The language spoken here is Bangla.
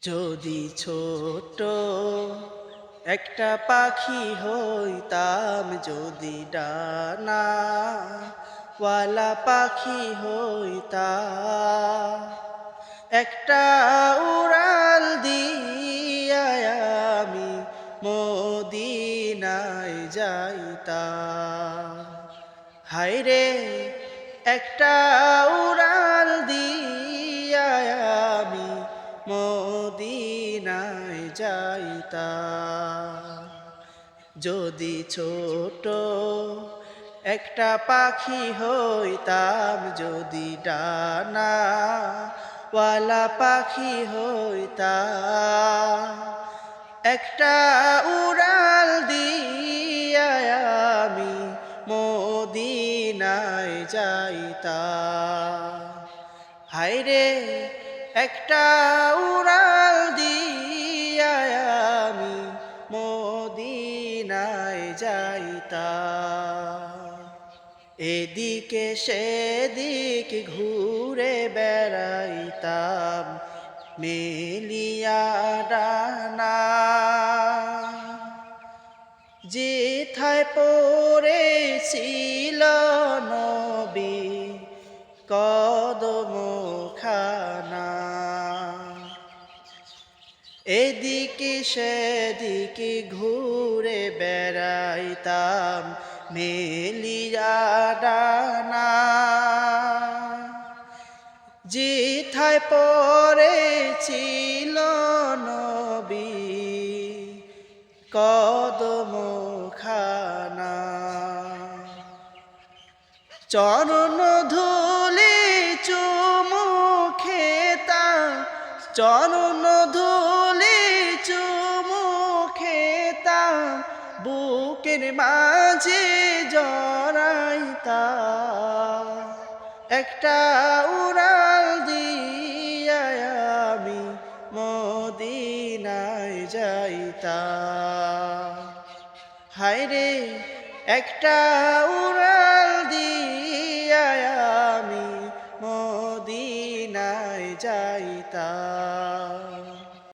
যদি ছোট একটা পাখি হইতাম, যদি ডানা ওয়ালা পাখি হইতাম, একটা উড়াল দিয়া আমি মদিনায় যাইতাম। হায়রে একটা উড়াল দিয়া আমি মদিনায় যাইতাম। যদি ছোট একটা পাখি হইতাম, যদি ডানা ওয়ালা পাখি হইতাম, একটা উড়াল দিয়া আমি মদিনায় যাইতাম। হায়রে একটা উড়াল দিয়া আমি মদিনায় যাইতাম। এদিকে সেদিক ঘুরে বেড়াইতাম মেলিয়া ডানা, যেথায় পড়েছিল নবী কদমখানা। এদিকে সেদিকে ঘুরে বেড়াইতাম মেলিয়া ডানা, যেথায় পড়েছিল নবী কদমখানা। চরণ ধুলি চুমু খেতাম, চরণ ধুলি চুমু খেতাম, বুকের মাঝে জড়াইতাম। একটা উড়াল দিয়া আমি মদিনায় যাইতাম। হায়রে একটা উড়াল